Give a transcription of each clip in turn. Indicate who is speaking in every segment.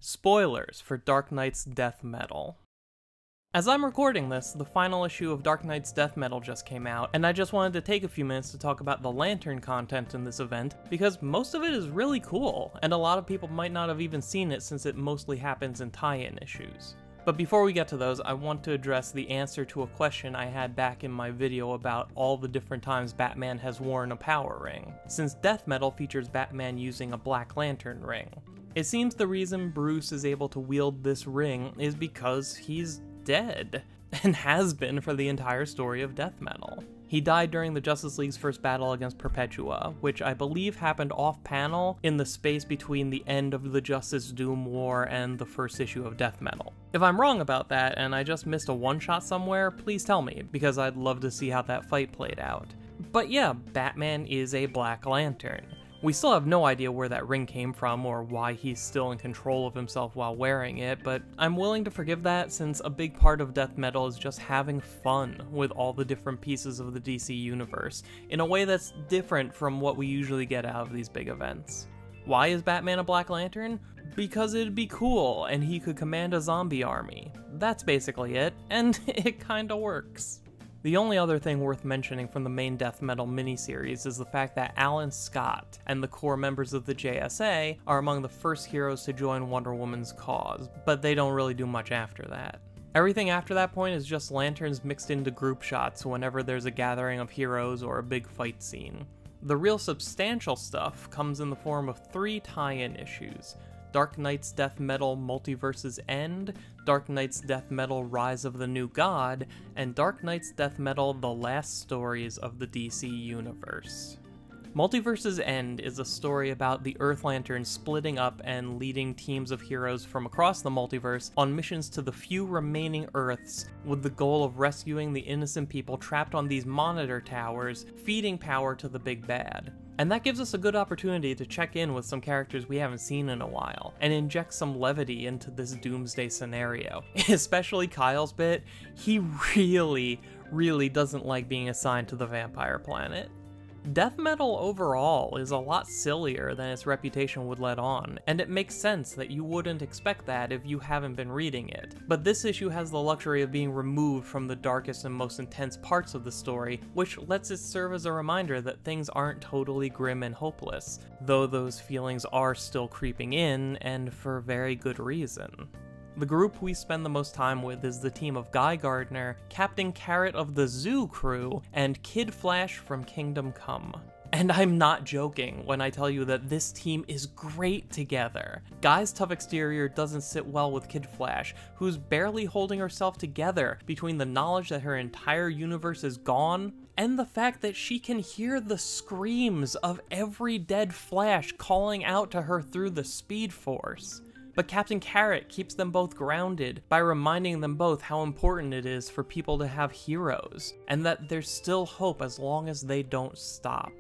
Speaker 1: Spoilers for Dark Knight's Death Metal. As I'm recording this, the final issue of Dark Knight's Death Metal just came out, and I just wanted to take a few minutes to talk about the Lantern content in this event, because most of it is really cool, and a lot of people might not have even seen it since it mostly happens in tie-in issues. But before we get to those, I want to address the answer to a question I had back in my video about all the different times Batman has worn a power ring, since Death Metal features Batman using a Black Lantern ring. It seems the reason Bruce is able to wield this ring is because he's dead, and has been for the entire story of Death Metal. He died during the Justice League's first battle against Perpetua, which I believe happened off-panel in the space between the end of the Justice Doom War and the first issue of Death Metal. If I'm wrong about that and I just missed a one-shot somewhere, please tell me, because I'd love to see how that fight played out. But yeah, Batman is a Black Lantern. We still have no idea where that ring came from or why he's still in control of himself while wearing it, but I'm willing to forgive that since a big part of Death Metal is just having fun with all the different pieces of the DC universe, in a way that's different from what we usually get out of these big events. Why is Batman a Black Lantern? Because it'd be cool and he could command a zombie army. That's basically it, and it kinda works. The only other thing worth mentioning from the main Death Metal miniseries is the fact that Alan Scott and the core members of the JSA are among the first heroes to join Wonder Woman's cause, but they don't really do much after that. Everything after that point is just lanterns mixed into group shots whenever there's a gathering of heroes or a big fight scene. The real substantial stuff comes in the form of 3 tie-in issues: Dark Knight's Death Metal Multiverse's End, Dark Knight's Death Metal Rise of the New God, and Dark Knight's Death Metal The Last Stories of the DC Universe. Multiverse's End is a story about the Earth Lanterns splitting up and leading teams of heroes from across the multiverse on missions to the few remaining Earths with the goal of rescuing the innocent people trapped on these monitor towers, feeding power to the big bad. And that gives us a good opportunity to check in with some characters we haven't seen in a while, and inject some levity into this doomsday scenario. Especially Kyle's bit, he really doesn't like being assigned to the vampire planet. Death Metal overall is a lot sillier than its reputation would let on, and it makes sense that you wouldn't expect that if you haven't been reading it. But this issue has the luxury of being removed from the darkest and most intense parts of the story, which lets it serve as a reminder that things aren't totally grim and hopeless, though those feelings are still creeping in, and for very good reason. The group we spend the most time with is the team of Guy Gardner, Captain Carrot of the Zoo Crew, and Kid Flash from Kingdom Come. And I'm not joking when I tell you that this team is great together. Guy's tough exterior doesn't sit well with Kid Flash, who's barely holding herself together between the knowledge that her entire universe is gone and the fact that she can hear the screams of every dead Flash calling out to her through the Speed Force. But Captain Carrot keeps them both grounded by reminding them both how important it is for people to have heroes, and that there's still hope as long as they don't stop.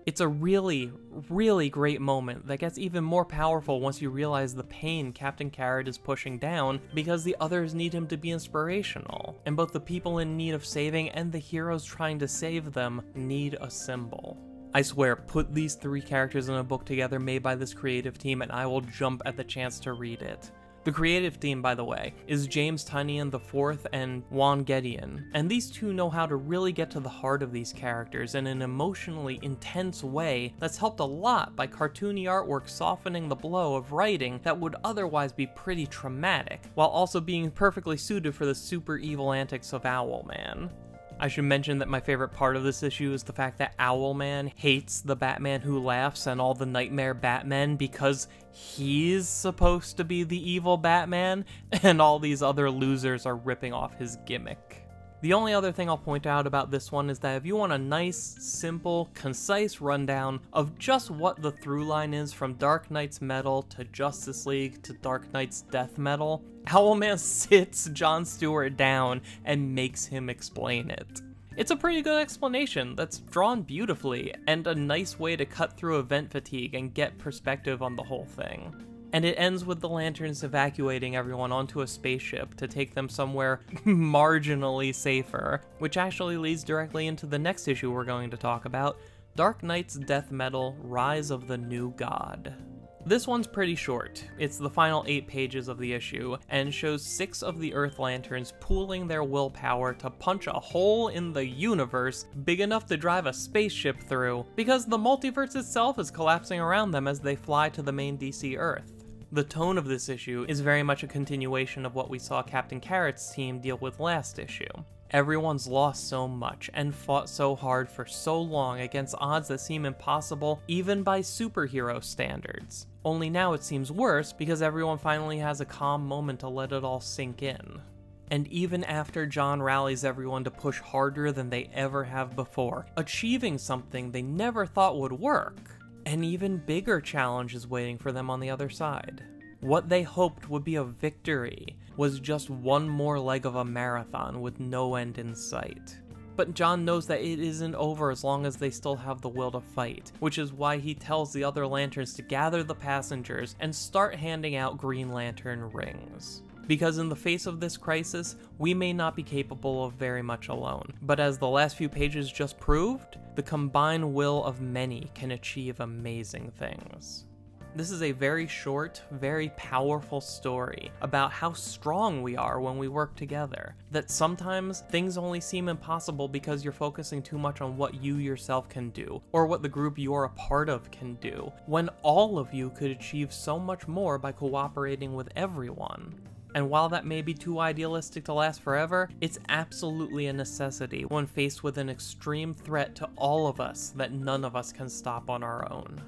Speaker 1: It's a really great moment that gets even more powerful once you realize the pain Captain Carrot is pushing down because the others need him to be inspirational, and both the people in need of saving and the heroes trying to save them need a symbol. I swear, put these 3 characters in a book together made by this creative team and I will jump at the chance to read it. The creative team, by the way, is James Tynion IV and Juan Gedeon, and these two know how to really get to the heart of these characters in an emotionally intense way that's helped a lot by cartoony artwork softening the blow of writing that would otherwise be pretty traumatic, while also being perfectly suited for the super evil antics of Owlman. I should mention that my favorite part of this issue is the fact that Owlman hates the Batman Who Laughs and all the Nightmare Batmen because he's supposed to be the evil Batman, and all these other losers are ripping off his gimmick. The only other thing I'll point out about this one is that if you want a nice, simple, concise rundown of just what the through line is from Dark Knight's Metal to Justice League to Dark Knight's Death Metal, Owlman sits John Stewart down and makes him explain it. It's a pretty good explanation that's drawn beautifully, and a nice way to cut through event fatigue and get perspective on the whole thing. And it ends with the Lanterns evacuating everyone onto a spaceship to take them somewhere marginally safer, which actually leads directly into the next issue we're going to talk about, Dark Knight's Death Metal Rise of the New God. This one's pretty short. It's the final 8 pages of the issue, and shows 6 of the Earth Lanterns pooling their willpower to punch a hole in the universe big enough to drive a spaceship through, because the multiverse itself is collapsing around them as they fly to the main DC Earth. The tone of this issue is very much a continuation of what we saw Captain Carrot's team deal with last issue. Everyone's lost so much and fought so hard for so long against odds that seem impossible even by superhero standards. Only now it seems worse because everyone finally has a calm moment to let it all sink in. And even after John rallies everyone to push harder than they ever have before, achieving something they never thought would work, an even bigger challenge is waiting for them on the other side. What they hoped would be a victory was just one more leg of a marathon with no end in sight. But John knows that it isn't over as long as they still have the will to fight, which is why he tells the other lanterns to gather the passengers and start handing out Green Lantern rings. Because in the face of this crisis, we may not be capable of very much alone, but as the last few pages just proved, the combined will of many can achieve amazing things. This is a very short, very powerful story about how strong we are when we work together. That sometimes things only seem impossible because you're focusing too much on what you yourself can do, or what the group you're a part of can do, when all of you could achieve so much more by cooperating with everyone. And while that may be too idealistic to last forever, it's absolutely a necessity when faced with an extreme threat to all of us that none of us can stop on our own.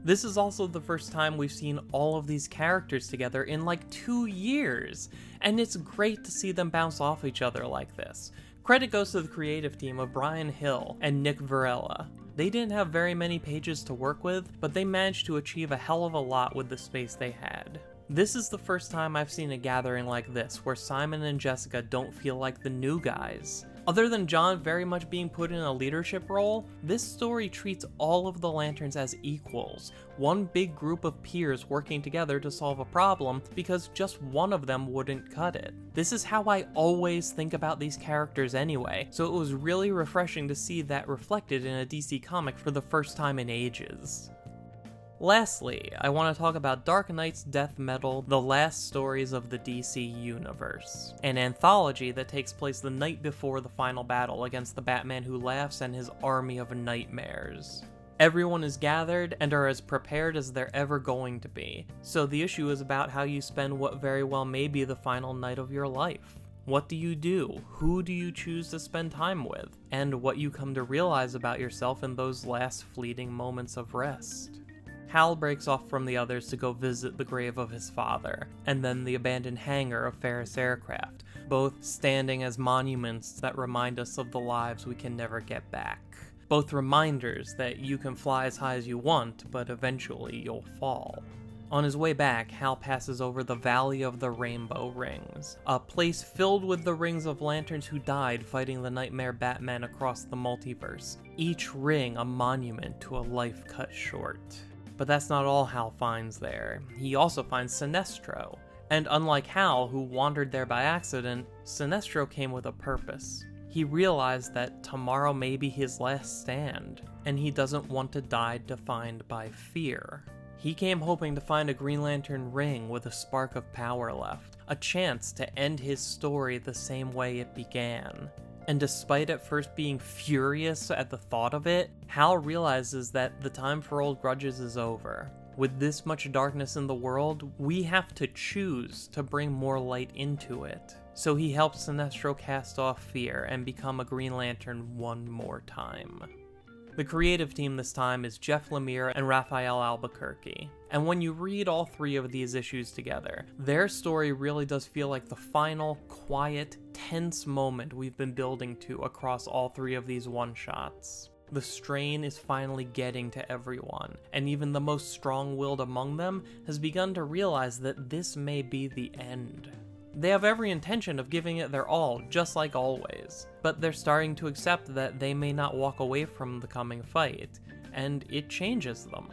Speaker 1: This is also the first time we've seen all of these characters together in like 2 years, and it's great to see them bounce off each other like this. Credit goes to the creative team of Brian Hill and Nick Varela. They didn't have very many pages to work with, but they managed to achieve a hell of a lot with the space they had. This is the first time I've seen a gathering like this, where Simon and Jessica don't feel like the new guys. Other than John very much being put in a leadership role, this story treats all of the Lanterns as equals, one big group of peers working together to solve a problem because just one of them wouldn't cut it. This is how I always think about these characters anyway, so it was really refreshing to see that reflected in a DC comic for the first time in ages. Lastly, I want to talk about Dark Knight's Death Metal: The Last Stories of the DC Universe, an anthology that takes place the night before the final battle against the Batman Who Laughs and his army of nightmares. Everyone is gathered and are as prepared as they're ever going to be, so the issue is about how you spend what very well may be the final night of your life. What do you do? Who do you choose to spend time with? And what you come to realize about yourself in those last fleeting moments of rest. Hal breaks off from the others to go visit the grave of his father, and then the abandoned hangar of Ferris Aircraft, both standing as monuments that remind us of the lives we can never get back. Both reminders that you can fly as high as you want, but eventually you'll fall. On his way back, Hal passes over the Valley of the Rainbow Rings, a place filled with the rings of lanterns who died fighting the Nightmare Batman across the multiverse, each ring a monument to a life cut short. But that's not all Hal finds there. He also finds Sinestro. And unlike Hal, who wandered there by accident, Sinestro came with a purpose. He realized that tomorrow may be his last stand, and he doesn't want to die defined by fear. He came hoping to find a Green Lantern ring with a spark of power left, a chance to end his story the same way it began. And despite at first being furious at the thought of it, Hal realizes that the time for old grudges is over. With this much darkness in the world, we have to choose to bring more light into it. So he helps Sinestro cast off fear and become a Green Lantern one more time. The creative team this time is Jeff Lemire and Raphael Albuquerque. And when you read all 3 of these issues together, their story really does feel like the final, quiet, tense moment we've been building to across all 3 of these one-shots. The strain is finally getting to everyone, and even the most strong-willed among them has begun to realize that this may be the end. They have every intention of giving it their all, just like always, but they're starting to accept that they may not walk away from the coming fight, and it changes them.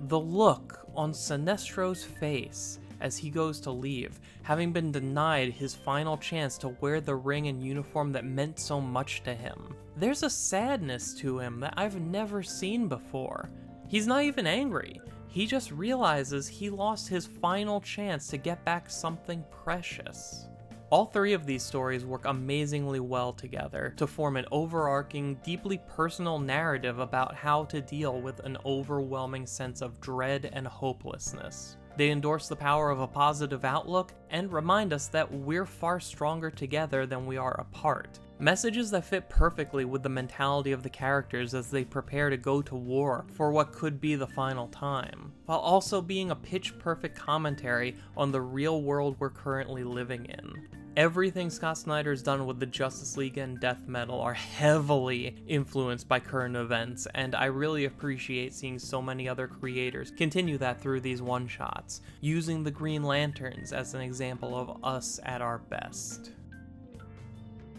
Speaker 1: The look on Sinestro's face as he goes to leave, having been denied his final chance to wear the ring and uniform that meant so much to him. There's a sadness to him that I've never seen before. He's not even angry. he just realizes he lost his final chance to get back something precious. All three of these stories work amazingly well together to form an overarching, deeply personal narrative about how to deal with an overwhelming sense of dread and hopelessness. They endorse the power of a positive outlook and remind us that we're far stronger together than we are apart. Messages that fit perfectly with the mentality of the characters as they prepare to go to war for what could be the final time, while also being a pitch-perfect commentary on the real world we're currently living in. Everything Scott Snyder's done with the Justice League and Death Metal are heavily influenced by current events, and I really appreciate seeing so many other creators continue that through these one-shots, using the Green Lanterns as an example of us at our best.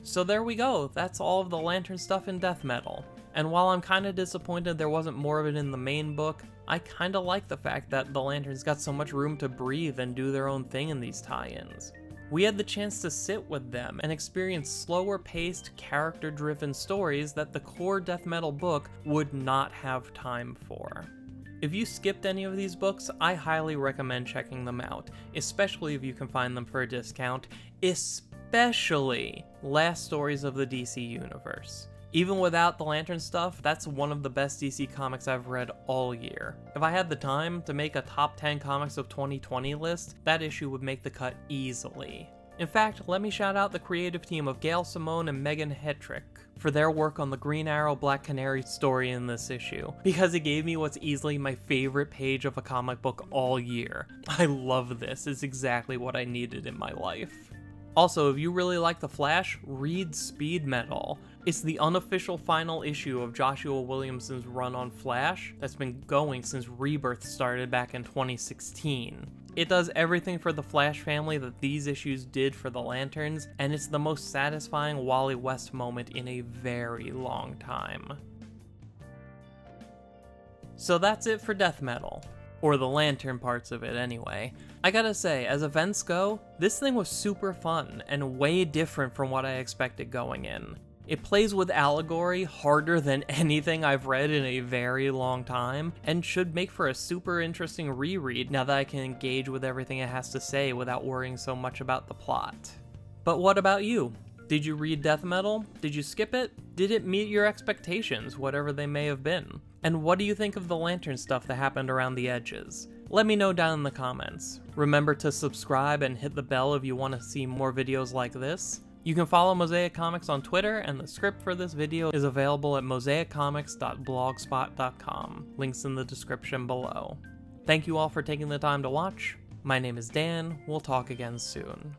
Speaker 1: So there we go, that's all of the Lantern stuff in Death Metal. And while I'm kinda disappointed there wasn't more of it in the main book, I kinda like the fact that the Lanterns got so much room to breathe and do their own thing in these tie-ins. We had the chance to sit with them and experience slower-paced, character-driven stories that the core Death Metal book would not have time for. If you skipped any of these books, I highly recommend checking them out, especially if you can find them for a discount, especially Last Stories of the DC Universe. Even without the Lantern stuff, that's one of the best DC comics I've read all year. If I had the time to make a top 10 comics of 2020 list, that issue would make the cut easily. In fact, let me shout out the creative team of Gail Simone and Megan Hetrick for their work on the Green Arrow Black Canary story in this issue, because it gave me what's easily my favorite page of a comic book all year. I love this, it's exactly what I needed in my life. Also, if you really like The Flash, read Speed Metal. It's the unofficial final issue of Joshua Williamson's run on Flash that's been going since Rebirth started back in 2016. It does everything for the Flash family that these issues did for the Lanterns, and it's the most satisfying Wally West moment in a very long time. So that's it for Death Metal. Or the Lantern parts of it anyway. I gotta say, as events go, this thing was super fun, and way different from what I expected going in. It plays with allegory harder than anything I've read in a very long time, and should make for a super interesting reread now that I can engage with everything it has to say without worrying so much about the plot. But what about you? Did you read Death Metal? Did you skip it? Did it meet your expectations, whatever they may have been? And what do you think of the Lantern stuff that happened around the edges? Let me know down in the comments. Remember to subscribe and hit the bell if you want to see more videos like this. You can follow Mosaic Comics on Twitter, and the script for this video is available at mosaiccomics.blogspot.com. Links in the description below. Thank you all for taking the time to watch. My name is Dan. We'll talk again soon.